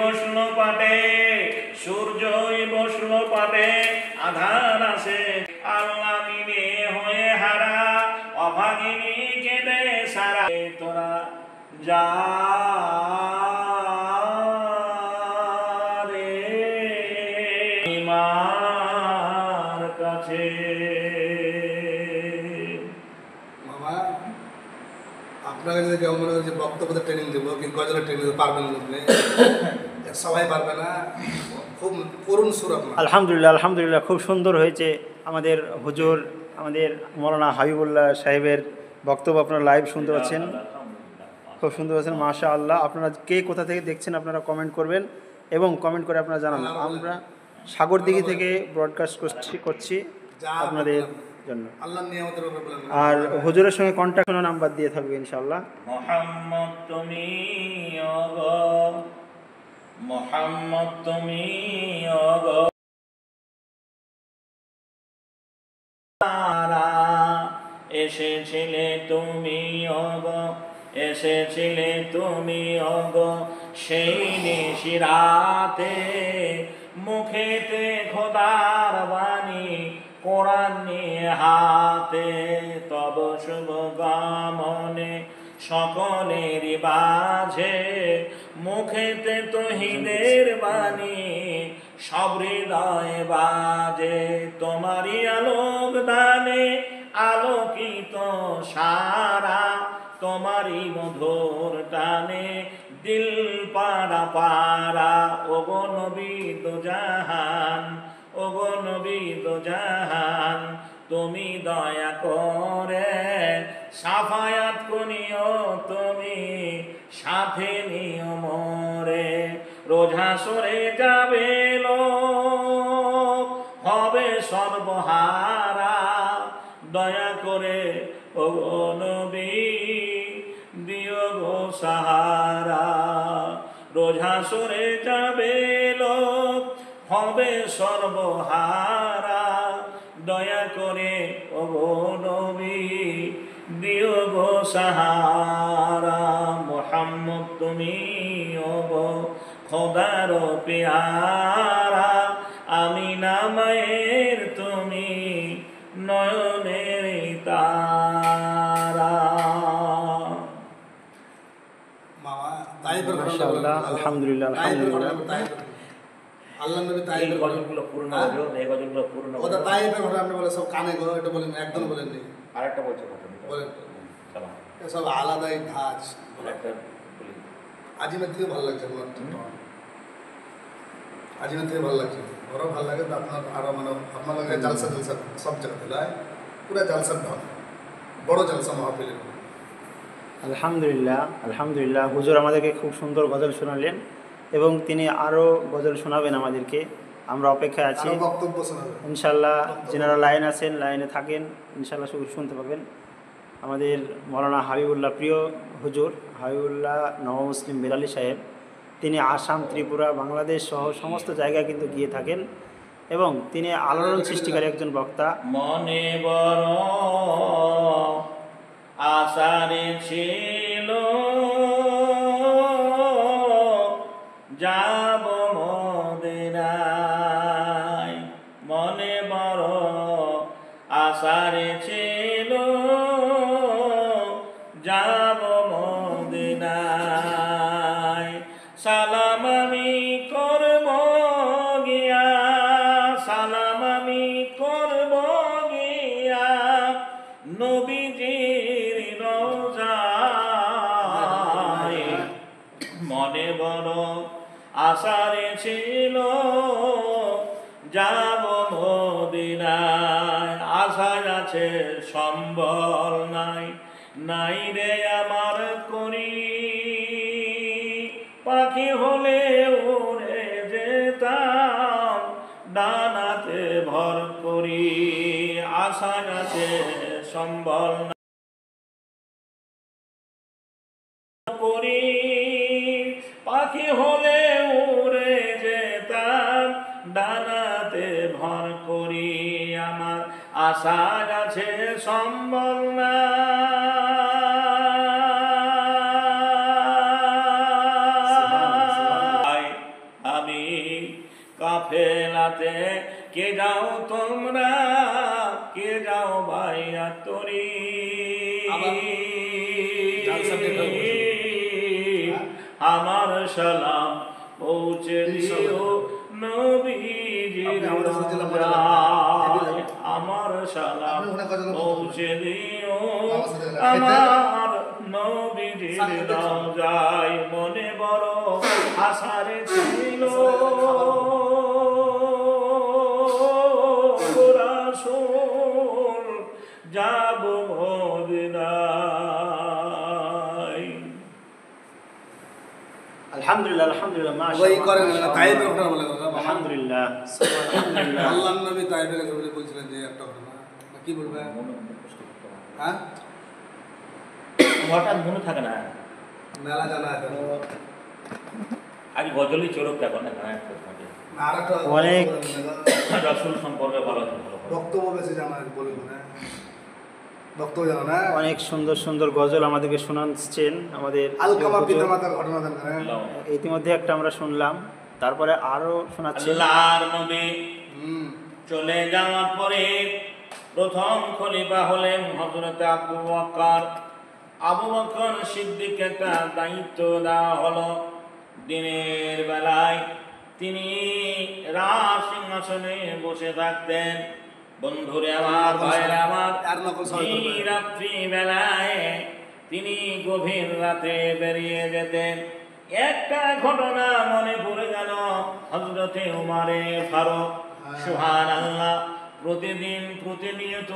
বসল পাটে, সূর্যই বসল পাটে, আধার আসে আল্লাহ মিলে হয়ে হারা, অভাগিনী কেঁদে সারা। তোরা যা রে মার কাছে। মামা আপনাকে যদি কেউ মনে হয় যে বক্তব্য ট্রেনিং দেবো কি গজলের ট্রেনিং পারবেন আপনি? সবাই পারবে না, খুব করুণ সুর আপনার। আলহামদুলিল্লাহ, আলহামদুলিল্লাহ, খুব সুন্দর হয়েছে। আমাদের হুজুর, আমাদের মৌলানা হাবিবুল্লাহ সাহেবের বক্তব্য আপনারা লাইভ শুনতে পাচ্ছেন, খুব সুন্দর আছেন, মাশা আল্লাহ। আপনারা কে কোথা থেকে দেখছেন আপনারা কমেন্ট করবেন এবং কমেন্ট করে আপনারা জানান। আমরা সাগরদিঘি থেকে ব্রডকাস্ট করছি আপনাদের জন্য। আর হুজুরের সঙ্গে কন্ট্যাক্ট নাম্বার দিয়ে থাকবে ইনশাআল্লাহ। মোহাম্মদ তুমি ওগো, মোহাম্মদ তুমি ওগো, এসেছিলে তুমি ওগো, এসেছিলে তুমি ওগো, সেই নিশিরাতে মুখেতে খোদার বাণী, কোরআন নিয়ে হাতে, তব শুভ গমনে সকলেরই বাজে, মুখেতে তহিদের বাণী, সব হৃদয়ে বাজে, তোমারই আলোক দানে আলোকিত সারা, তোমারই মধুর টানে দিল পাড়া পাড়া। ওগো নবী দো জাহান, ওগো নবী দো জাহান, তুমি দয়া করে সাফায়াত করিও, তুমি সাথে নিও মোরে, রোজা সরে যাবে লোক, হবে সর্বহারা, দয়া করে ওগো নবী দিও গো সাহারা, রোজা সরে যাবে লোক, হবে সর্বহারা, দয়া করে ওগো নবী দিও গো সাহারা। মুহাম্মদ তুমি ওগো খোদার পেয়ারা, আমিনা মায়ের তুমি নয়নের তারা। মাশাআল্লাহ, আলহামদুলিল্লাহ, আলহামদুলিল্লাহ। আল্লাহ নবী তাইফের গজলগুলো পূর্ণ হলো, এই গজলগুলো পূর্ণ হলো। ওটা তাইফের ঘটনা আপনি বলে সব কানে গো, এটা বলেন, একদম বলেন নি। আরেকটা বলছো কথা বলেন, সালাম, সব আলাদাই ধাঁচ। একটা বলি, আজিমের থেকে ভালো লাগছে আমার, আজিমের থেকে ভালো লাগছে, ওরাও ভালো লাগে তো আপনার আরো মানে আপনার লাগে জালসা জালসা সব জায়গাতে যায়, পুরা জালসার ঢং, বড় জালসা মাহফিলের। আলহামদুলিল্লাহ, আলহামদুলিল্লাহ, হুজুর আমাদেরকে খুব সুন্দর গজল শোনালেন এবং তিনি আরও গজল শোনাবেন আমাদেরকে। আমরা অপেক্ষায় আছি, বক্তব্য শোনাবেন ইনশাল্লাহ। যেনারা লাইন আছেন, লাইনে থাকেন, ইনশাল্লাহ শুনতে পাবেন। আমাদের মৌলানা হাবিবুল্লাহ, প্রিয় হুজুর হাবিবুল্লাহ নওয়াব মুসলিম বেলালী সাহেব, তিনি আসাম, ত্রিপুরা, বাংলাদেশ সহ সমস্ত জায়গায় কিন্তু গিয়ে থাকেন এবং তিনি আলোড়ন সৃষ্টিকারী একজন বক্তা। মনে বড় আশারে ছিল যাব মদিনায়, মনে বড় আশারে ছিল যাব মদিনায়, সালাম আমি করব গিয়া, সালাম আমি করব গিয়া, নবীজির রওজায়, মনে বড় আশারে ছিল যাব মদিনায়, আশায় আছে সম্বল নাই, নাই রে আমার করি, পাখি হলে উড়ে যেতাম ডানাতে ভর করি, আশায় আছে সম্বল নাই করি, পাখি হলে উড়ে যেতাম ডানাতে ভর করি, আমার আশা আছে সম্বল নাই, কাফেলাতে কে যাও তোমরা, কে যাও ভাইয়া তরি, আমার সালাম পৌঁছে দিও নবীজির রওজায়, আমার সালাম পৌঁছে দিও আমার নবীজির রওজায়। মনে বড় আশারে ছিল রাসূল যাব মদিনায়। আলহামদুলিল্লাহ আলহামদুলিল্লাহ ওই মাশাআল্লাহ করেন না, তাইফের ঘটনা বলে আলহামদুলিল্লাহ আলহামদুলিল্লাহ। আল্লাহর নবী তাইফের কাছে বলছিলেন যে একটা ঘটনা, কি বলবে? হ্যাঁ, হঠাৎ মনে থাকে না, মেলা জানা আছে। আজ গজলই চোরক দেখো না, আর একটা অনেক রাসূল সম্পর্কে ভালো বক্তব্য বেশি জানা আছে, বলবো না বক্তব্য জানা না। অনেক সুন্দর সুন্দর গজল আমাদেরকে শোনাচ্ছেন আমাদের আলকামা পিতামাতার ঘটনা জানা না। ইতিমধ্যে একটা আমরা শুনলাম, তারপরে আরো শোনাচ্ছেন। আল্লাহর নবী চলে যাওয়ার পরে প্রথম খলিফা হলেন হযরত আবু বকর। আবু বকর সিদ্দিককে একটা দায়িত্ব দেওয়া হলো, দিনের বেলায় তিনি রাজ সিংহাসনে বসে থাকতেন। বন্ধুরে আমার, ভাইরা আমার, এই রাত্রি বেলায় তিনি গভীর রাতে বেরিয়ে যেতেন। একটা ঘটনা মনে পড়ে গেল, হযরতে উমারে ফারুক সুবহানাল্লাহ প্রতিদিন প্রতিনিয়ত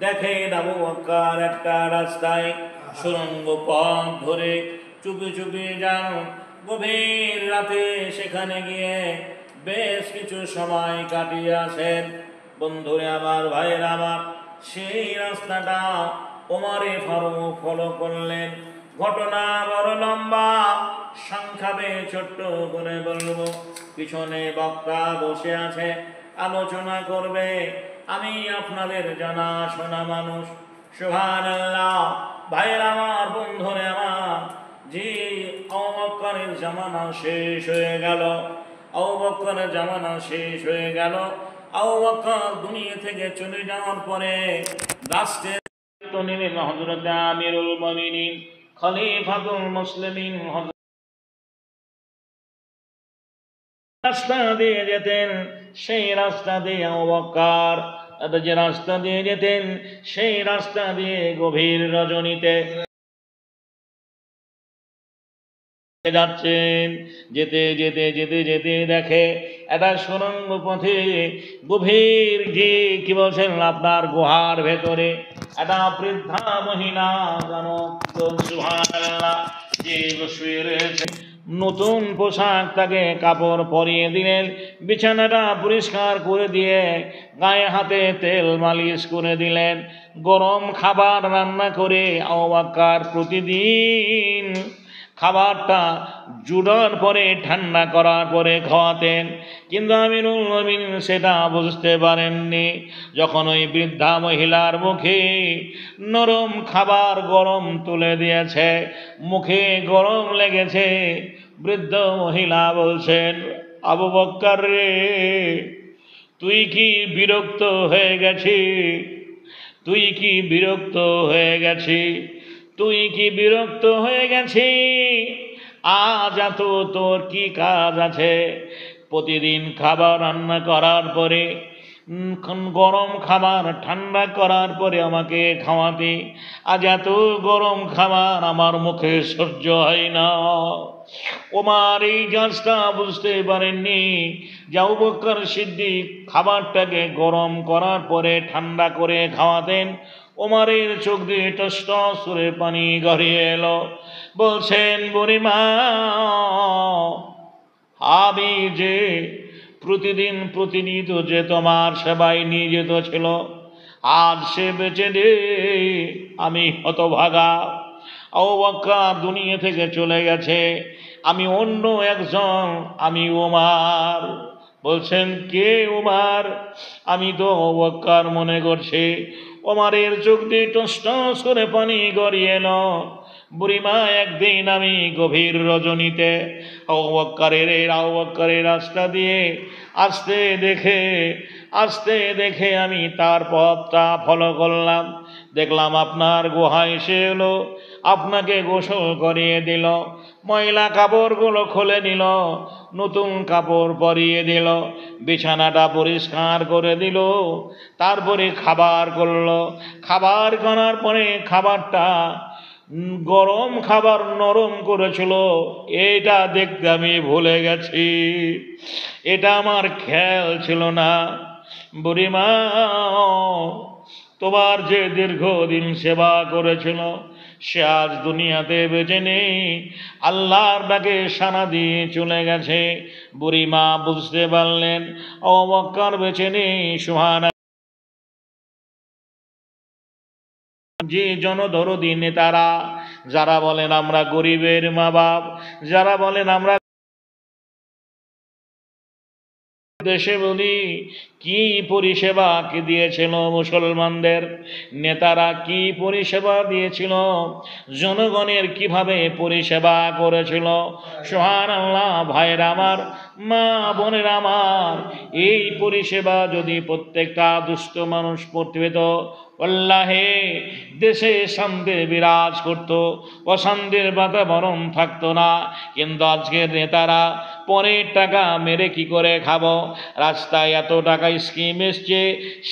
দেখে আবু বকর একটা রাস্তায় সুড়ঙ্গ পথ ধরে চুপি চুপি যান গভীর রাতে, সেখানে গিয়ে বেশ কিছু সময় কাটিয়ে আসেন। বন্ধুরে আমার, ভাইয়েরা আমার, সেই রাস্তাটা ওমরে ফারুক ফলো করলেন। ঘটনা বড় লম্বা, সংক্ষেপে ছোট্ট করে বলবো। পিছনে বক্তা বসে আছে, আলোচনা করবে। আমি আপনাদের জানা শোনা মানুষ। সুবহানাল্লাহ, ভাইয়েরা আমার, বন্ধুরে আমার, যে আবু বকরের জামানা শেষ হয়ে গেল, আবু বকরের জামানা শেষ হয়ে গেল। আবু বকর দুনিয়া থেকে চলে যাওয়ার পরে রাষ্ট্রের দায়িত্ব নিলেন হযরত আমিরুল মুমিনিন খলিফাতুল মুসলিমিন। রাস্তা দিয়ে যেতেন, সেই রাস্তা দিয়ে আবু বকর যে রাস্তা দিয়ে যেতেন, সেই রাস্তা দিয়ে গভীর রজনীতে যাচ্ছেন। যেতে যেতে যেতে যেতে দেখে একটা সুড়ঙ্গ পথে গভীর যে কি বলছেন আপনার গুহার ভেতরে একটা বৃদ্ধা মহিলা জানো তো সুবহানাল্লাহ যে শুয়ে রয়েছে। নতুন পোশাক তাকে কাপড় পরিয়ে দিলেন, বিছানাটা পরিষ্কার করে দিয়ে গায়ে হাতে তেল মালিশ করে দিলেন। গরম খাবার রান্না করে আবু বকর প্রতিদিন খাবারটা জুড়ার পরে ঠান্ডা করার পরে খাওয়াতেন। কিন্তু আমিরুল মুমিনিন সেটা বুঝতে পারেননি। যখন ওই বৃদ্ধা মহিলার মুখে নরম খাবার গরম তুলে দিয়েছে, মুখে গরম লেগেছে, বৃদ্ধ মহিলা বলছেন, আবু বকর রে, তুই কি বিরক্ত হয়ে গেছি? তুই কি বিরক্ত হয়ে গেছি? তুই কি বিরক্ত হয়ে গেছি? আজ এত তোর কি কাজ আছে? প্রতিদিন খাবার রান্না করার পরে গরম খাবার ঠান্ডা করার পরে আমাকে খাওয়াতে, আজ এত গরম খাবার আমার মুখে সহ্য হয় না। ওমর এই কাজটা বুঝতে পারেননি যে আবু বকর সিদ্দিক খাবারটাকে গরম করার পরে ঠান্ডা করে খাওয়াতেন। ওমরের চোখ দিয়ে টস করে পানি গড়িয়ে এলো। বলছেন, বুড়িমা, আমি যে প্রতিদিন প্রতিনিয়ত যে তোমার সেবায় নিয়োজিত ছিল, আজ সে বেঁচে নেই, আমি হতভাগা। আবু বকর দুনিয়া থেকে চলে গেছে, আমি অন্য একজন, আমি ওমর। বলছেন, কে ওমর? আমি তো আবু বকর মনে করছি। ওমরের চোখ দিয়ে টস টস করে পানি গড়িয়ে এলো। বুড়িমা একদিন আমি গভীর রজনীতে আবু বকরের রাস্তা দিয়ে আসতে দেখে আমি তার পথটা ফলো করলাম। দেখলাম আপনার গুহায় এসে এলো, আপনাকে গোসল করিয়ে দিল, ময়লা কাপড়গুলো খুলে নিল, নতুন কাপড় পরিয়ে দিল, বিছানাটা পরিষ্কার করে দিল, তারপরে খাবার করলো। খাবার করার পরে খাবারটা গরম খাবার নরম করেছিল, এটা দেখতে আমি ভুলে গেছি, এটা আমার খেয়াল ছিল না। বুড়িমা, তোমার যে দীর্ঘদিন সেবা করেছিল সে আজ দুনিয়াতে বেঁচে নেই, আল্লাহর ডাকে সাড়া দিয়ে চলে গেছে। বুড়িমা বুঝতে পারলেন আবু বকর বেঁচে নেই। সুবহানাল্লাহ। যে জনদরদি নেতারা যারা বলেন আমরা গরিবের মা বাপ, যারা বলেন আমরা দেশে বলি, কি পরিষেবা কি দিয়েছিল মুসলমানদের নেতারা, কি পরিষেবা দিয়েছিল, জনগণের কিভাবে পরিষেবা করেছিল। সুবহানাল্লাহ। ভাইরা আমার, মা বোনেরা আমার, এই পরিষেবা যদি প্রত্যেকটা দুস্থ মানুষ করতে পেত, আল্লাহে দেশে শান্তি বিরাজ করত, অশান্তির বাতাবরণ থাকতো না। কিন্তু আজকের নেতারা পরের টাকা মেরে কি করে খাবো, রাস্তায় এত টাকা স্কিম এসছে,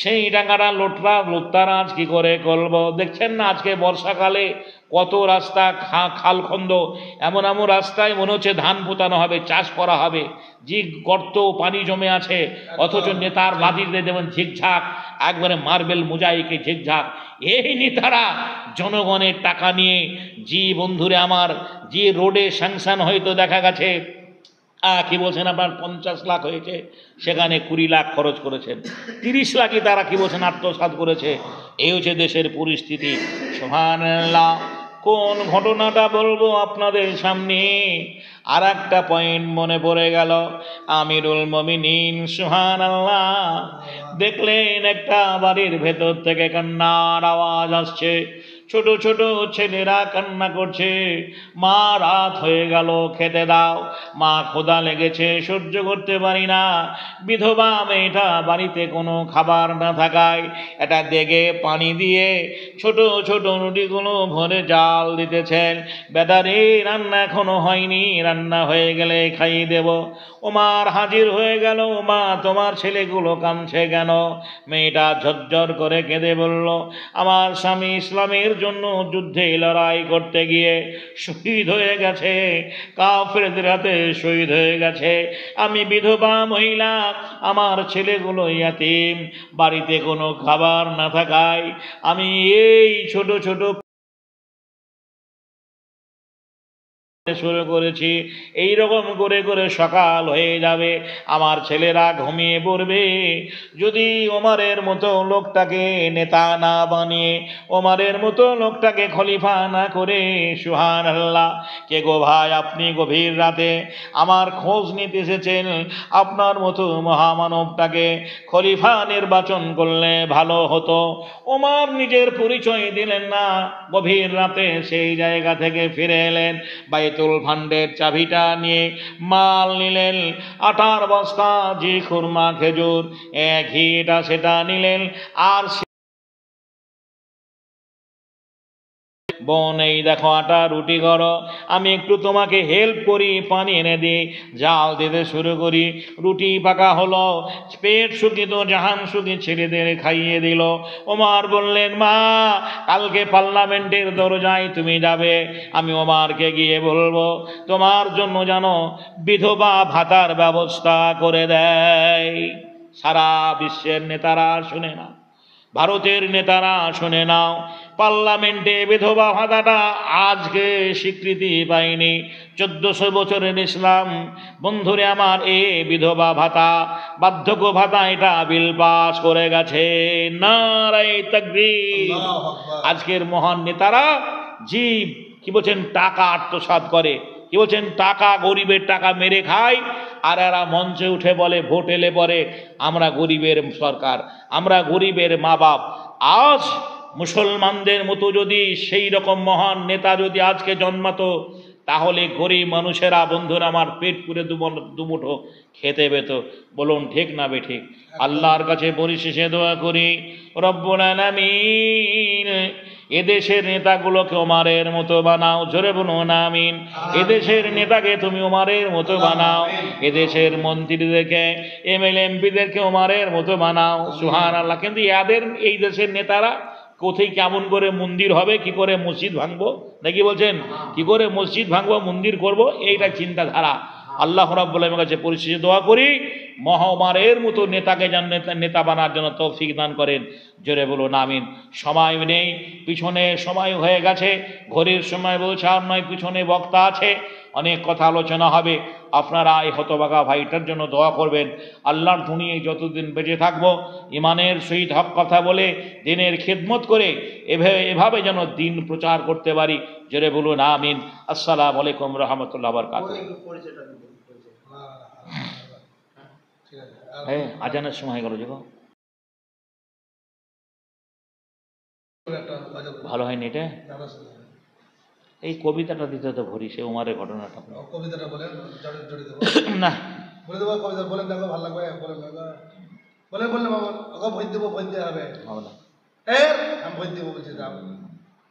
সেই টাকাটা লুটতারাজ কি করে করবো। দেখছেন না আজকে বর্ষাকালে কত রাস্তা খালখন্দ, এমন রাস্তায় মনে হচ্ছে ধান পোতানো হবে, চাষ করা হবে, যে গর্ত পানি জমে আছে, অথচ নেতার বাদিতে দেবেন ঝিকঝাক, একবারে মার্বেল মোজাইকে ঝিকঝাক। এই নেতারা জনগণের টাকা নিয়ে, যে বন্ধুরে আমার, যে রোডে স্যাংশন হয়তো দেখা গেছে কি বলছেন আপনার 50 লাখ হয়েছে, সেখানে 20 লাখ খরচ করেছেন, 30 লাখই তারা কি বলছেন আত্মসাৎ করেছে। এই হচ্ছে দেশের পরিস্থিতি। সুবহানাল্লাহ। কোন ঘটনাটা বলবো আপনাদের সামনে, আর একটা পয়েন্ট মনে পড়ে গেল। আমিরুল মুমিনিন সুবহানাল্লাহ দেখলেন একটা বাড়ির ভেতর থেকে কান্নার আওয়াজ আসছে, ছোট ছোট ছেলেরা কান্না করছে, মা রাত হয়ে গেল খেতে দাও, মা ক্ষুধা লেগেছে সহ্য করতে পারি না। বিধবা মেয়েটা বাড়িতে কোনো খাবার না থাকায় এটা দেগে পানি দিয়ে ছোট ছোট রুটিগুলো ভরে জাল দিতেছেন। বেদারে রান্না এখনো হয়নি, রান্না হয়ে গেলে খাইয়ে দেব। ওমার হাজির হয়ে গেল, মা তোমার ছেলেগুলো কাঁদছে কেন? মেয়েটা ঝরঝর করে কেঁদে বলল, আমার স্বামী ইসলামের জন্য যুদ্ধে লড়াই করতে গিয়ে শহীদ হয়ে গেছে, কাফেরদের হাতে শহীদ হয়ে গেছে। আমি বিধবা মহিলা, আমার ছেলেগুলো ইয়াতীম, বাড়িতে কোনো খাবার না থাকায় আমি এই ছোট ছোট শুরু করেছি। এই রকম করে করে সকাল হয়ে যাবে, আমার ছেলেরা ঘুমিয়ে পড়বে। যদি ওমরের মতো লোকটাকে নেতা না বানিয়ে, ওমরের মতো লোকটাকে খলিফা না করে, সুবহানাল্লাহ। কে গো ভাই, আপনি গভীর রাতে আমার খোঁজ নিতে এসেছেন, আপনার মতো মহামানবটাকে খলিফা নির্বাচন করলে ভালো হতো। ওমর নিজের পরিচয় দিলেন না, গভীর রাতে সেই জায়গা থেকে ফিরে এলেন, বাইতুল ভান্ডের চাবিটা নিয়ে মাল নিলেন, আটার বস্তা, যে খুরমা খেজুর ঘি এটা সেটা নিলেন। আর বোন, এই দেখো আটা রুটি করো, আমি একটু তোমাকে হেল্প করি, পানি এনে দিই, জাল দিতে শুরু করি। রুটি পাকা হলো, পেট শুকিত জাহান শুকি ছেলেদের খাইয়ে দিল। ওমর বললেন, মা কালকে পার্লামেন্টের দরজায় তুমি যাবে, আমি ওমরকে গিয়ে বলবো তোমার জন্য যেন বিধবা ভাতার ব্যবস্থা করে দেয়। সারা বিশ্বের নেতারা শুনে না, ভারতের নেতারা শুনে নাও, পার্লামেন্টে বিধবা ভাতাটা আজকে স্বীকৃতি পায়নি। 1400 বছরের ইসলাম বন্ধুরে আমার, এ বিধবা ভাতা, বার্ধক্য ভাতা, এটা বিল পাস করে গেছে। নারায়ে তাকবীর। আজকের মহান নেতারা জীব কি বলছেন, টাকা আত্মসাৎ করে, কি বলছেন, টাকা, গরিবের টাকা মেরে খায়। আর এরা মঞ্চে উঠে বলে, ভোট এলে পরে আমরা গরিবের সরকার, আমরা গরিবের মা বাপ। আজ মুসলমানদের মতো যদি সেই রকম মহান নেতা যদি আজকে জন্মাতো, তাহলে গরিব মানুষেরা, বন্ধুরা আমার, পেট পুরে দুমুঠো খেতে পেত। বলুন ঠিক না বেঠিক? আল্লাহর কাছে পরিশেষে দোয়া করি, রব্বুল আলামিন এদেশের নেতাগুলোকে ওমারের মতো বানাও। জোরে বলুন আমিন। এদেশের নেতাকে তুমি ওমারের মতো বানাও, এদেশের মন্ত্রীদেরকে, এমএলএ এমপিদেরকে ওমারের মতো বানাও। সুবহানাল্লাহ। কিন্তু এদের, এই দেশের নেতারা কোথায় কেমন করে মন্দির হবে, কি করে মসজিদ ভাঙবো, নাকি বলছেন কি করে মসজিদ ভাঙবো, মন্দির করব, এইটা চিন্তাধারা। আল্লাহ রাব্বুল আলামিনের কাছে পরিশেষে দোয়া করি, মহামারের মতো নেতাকে যেন নেতা বানার জন্য তৌফিক দান করেন। জোরে বলুন আমিন। সময় নেই, পিছনে সময় হয়ে গেছে, ঘড়ির সময় বলছে আর নয়, পিছনে বক্তা আছে, অনেক কথা আলোচনা হবে। আপনারা এই হতভাগা ভাইটার জন্য দোয়া করবেন। আল্লাহর দুনিয়ায় যতদিন বেঁচে থাকবো, ইমানের সহিত হক কথা বলে, দিনের খিদমত করে, এভাবে যেন দিন প্রচার করতে পারি। জোরে বলুন আমিন। আসসালামু আলাইকুম রহমতুল্লাহ বারকাতুহু। ঠিক আছে। আর হ্যাঁ, আজানের সময় গেল যে গো। একটা গজল ভালো হয়নি এটা? জানা শোনা। এই কবিতাটা দিতে তো ভরি, সে উমারের ঘটনাটা। কবিতাটা বলেন, জড়িয়ে দেবো। না, বলে দেবো কবিতা, বলেন দেখো, ভালো লাগবে, বলেন দেখো, বললে মামা ওকে ভোট দেবো, ভোট দেওয়া হবে। হবে না। আমি ভোট দেবো বলছি, যাও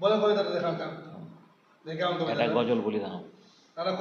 বলেন কবিতাটা দেখান, দেখে আমি একটা গজল বলি দাও। তারা